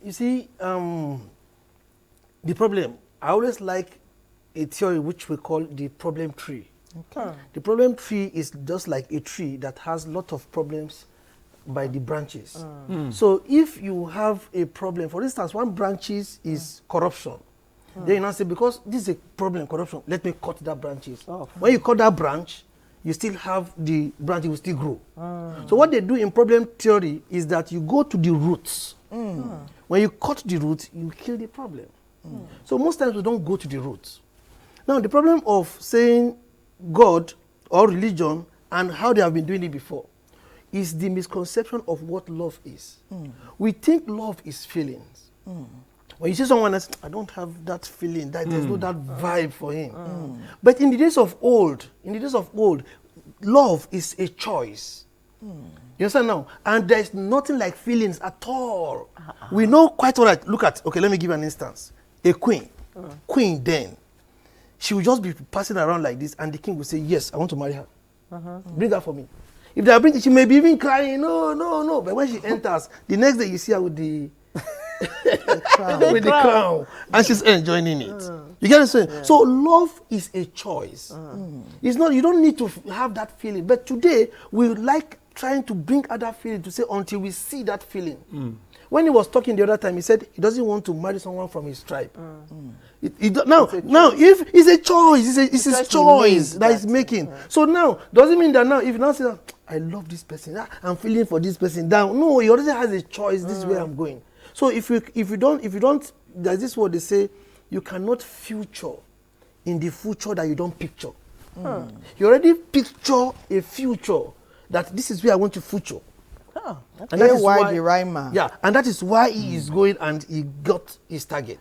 You see, the problem, I always like a theory which we call the problem tree. Okay. The problem tree is just like a tree that has a lot of problems by the branches. So if you have a problem, for instance, one branches is corruption. Then you now say, because this is a problem, corruption, let me cut that branches. Oh. When you cut that branch, you still have the branch, it will still grow. So what they do in problem theory is that you go to the roots. When you cut the roots, you kill the problem. So most times we don't go to the roots. Now the problem of saying God or religion and how they have been doing it before is the misconception of what love is. We think love is feelings. When you see someone else, I don't have that feeling, that there's no that vibe for him. But in the days of old, love is a choice. You understand now? And there's nothing like feelings at all. We know quite all right. Look at, okay, let me give you an instance. A queen. Queen then, she will just be passing around like this and the king will say, yes, I want to marry her. Bring her for me. If they are bringing, she may be even crying, no. But when she enters, the next day you see her with the with the crown, and she's enjoying it. You get what I'm saying? Yeah. So love is a choice. It's not, you don't need to have that feeling. But today we like trying to bring other feeling to say until we see that feeling. When he was talking the other time, he said he doesn't want to marry someone from his tribe. Now, if it's a choice, it's his choice that he's making. So now, doesn't mean that now, if you now say, I love this person, I'm feeling for this person down. No, he already has a choice. This is where I'm going. So if you don't, there's this word they say, you cannot future in the future that you don't picture. You already picture a future that this is where I want to future. And that is why the rhymer. Yeah, and that is why he is going and he got his target.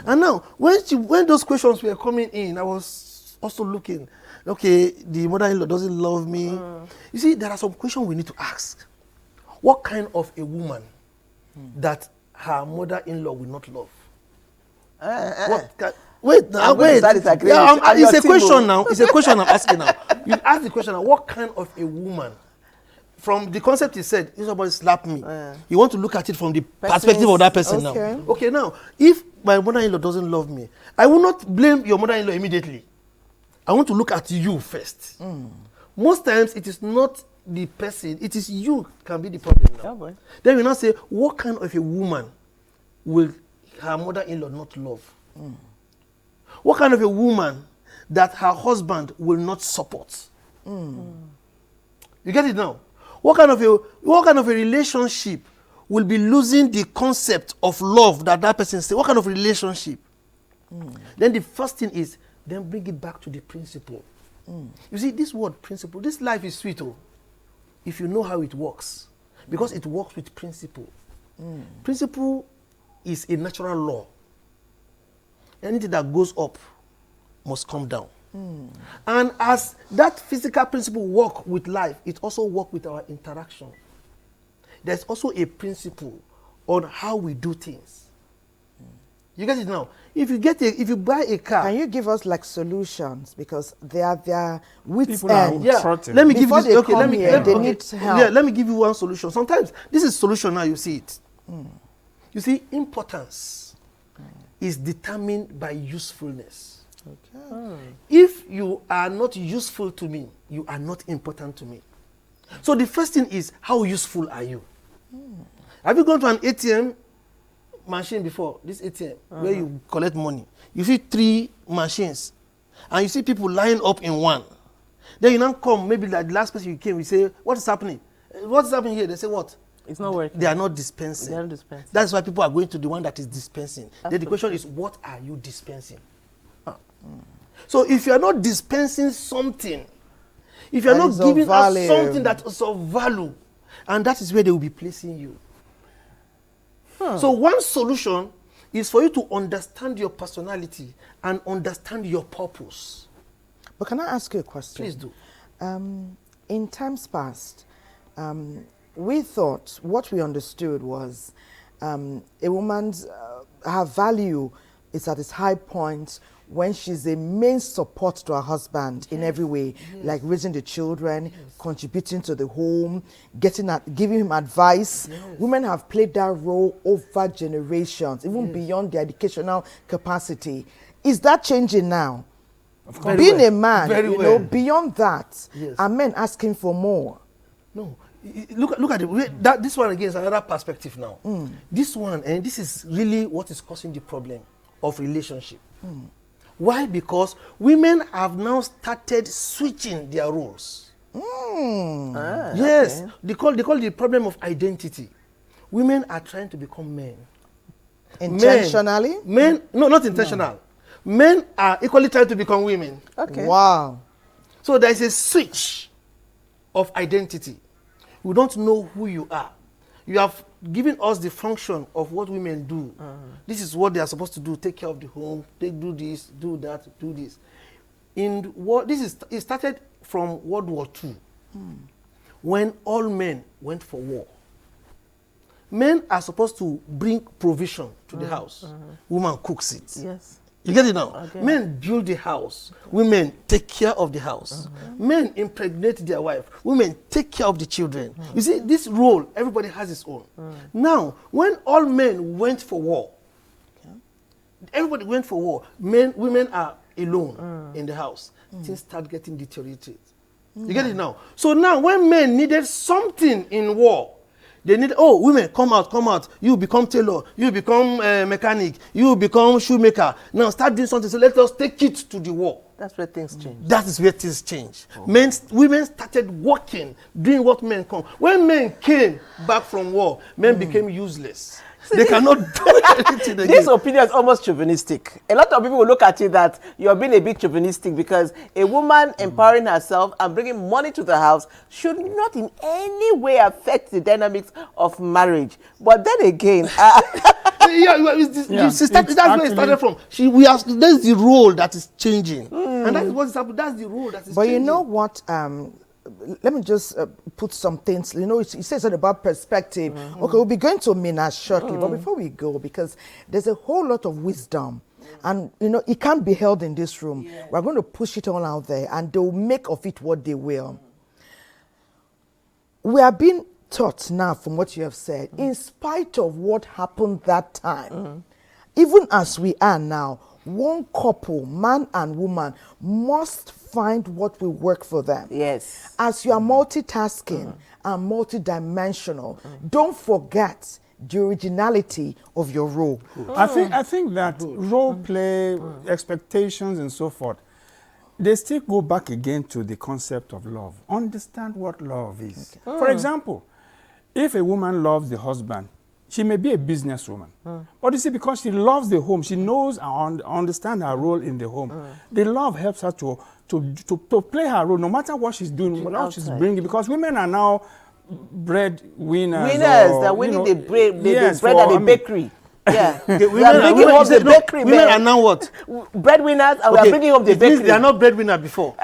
And now, when those questions were coming in, I was also looking, okay, the mother-in-law doesn't love me. You see, there are some questions we need to ask. What kind of a woman that her mother-in-law will not love? Wait. Yeah, it's a question now. It's a question I'm asking now. You ask the question now, what kind of a woman? From the concept he said, if somebody slap me, you want to look at it from the perspective of that person now. Okay, now, if my mother-in-law doesn't love me, I will not blame your mother-in-law immediately. I want to look at you first. Most times, it is not the person, it is you can be the problem now. Yeah, then we now say, what kind of a woman will her mother-in-law not love? What kind of a woman that her husband will not support? You get it now? What kind of a relationship will be losing the concept of love that person says? What kind of relationship? Then the first thing is, then bring it back to the principle. You see, this word principle, this life is sweet, if you know how it works. Because it works with principle. Principle is a natural law. Anything that goes up must come down. And as that physical principle work with life, it also work with our interaction. There's also a principle on how we do things. You get it now? If you buy a car, can you give us like solutions, because they are wits end. Let me give you. Okay, let me. They need help. Yeah, let me give you one solution. Sometimes this is solution now. You see it. You see, importance is determined by usefulness. Okay. If you are not useful to me, you are not important to me. So the first thing is, how useful are you? Have you gone to an ATM machine before? This ATM, where you collect money. You see 3 machines, and you see people lying up in one. Then you now come, maybe like the last person you came, you say, what is happening? What is happening here? They say, what? It's not working. They are not dispensing. They are not dispensing. That's why people are going to the one that is dispensing. Then the question is, what are you dispensing? So if you are not dispensing something, if you are not giving us something that is of value, and that is where they will be placing you. So one solution is for you to understand your personality and understand your purpose. But can I ask you a question? Please do. In times past, we thought, what we understood was a woman's her value is at its high point when she's a main support to her husband in every way, like raising the children, contributing to the home, giving him advice. Women have played that role over generations, even beyond their educational capacity. Is that changing now? Of course. Being a man, beyond that, are men asking for more? No. Look at it. This one again is another perspective now. This one, and this is really what is causing the problem of relationship. Why? Because women have now started switching their roles. Yes, okay. They call the problem of identity. Women are trying to become men. Intentionally? Men, no, not intentional. No. Men are equally trying to become women. Okay. Wow. So there is a switch of identity. We don't know who you are. You have given us the function of what women do. This is what they are supposed to do: take care of the home, do this, do that, do this. It started from World War II, when all men went for war. Men are supposed to bring provision to the house. Woman cooks it. Yes. You get it now? Okay. Men build the house. Women take care of the house. Men impregnate their wife. Women take care of the children. You see, this role, everybody has its own. Now, when all men went for war, everybody went for war, women are alone in the house. Things start getting deteriorated. You get it now? So now, when men needed something in war, they need, women, come out. You become tailor. You become mechanic. You become shoemaker. Now start doing something. So let us take it to the war. That's where things change. That is where things change. Women started working, doing what men come. When men came back from war, men became useless. They cannot do anything again. This opinion is almost chauvinistic. A lot of people will look at it that you're being a bit chauvinistic because a woman empowering herself and bringing money to the house should not in any way affect the dynamics of marriage. But then again, that's where it started from. That's the role that is changing, and that is what is happening. That's the role that is changing. But you know what? Let me just put some things. You know, it says something about perspective. Okay, we'll be going to Mina shortly, but before we go, because there's a whole lot of wisdom, and you know, it can't be held in this room. We're going to push it all out there, and they'll make of it what they will. We are being taught now, from what you have said, in spite of what happened that time, even as we are now, one couple, man and woman, must find what will work for them. Yes. As you are multitasking and multidimensional, don't forget the originality of your role. I think that role play, expectations and so forth, they still go back again to the concept of love. Understand what love is. Okay. For example, if a woman loves the husband, she may be a businesswoman. But you see, because she loves the home, she knows and understands her role in the home. The love helps her to play her role, no matter what she's doing, what she's bringing. Because women are now breadwinners. They're winning the bread at the bakery. Yeah. We are bringing home the bakery. Women are now what? Breadwinners, and we are bringing home the bakery. They are not breadwinner before.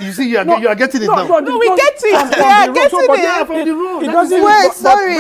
You see, you are getting it now. No, we get it. We are getting it. From the road. Wait, sorry.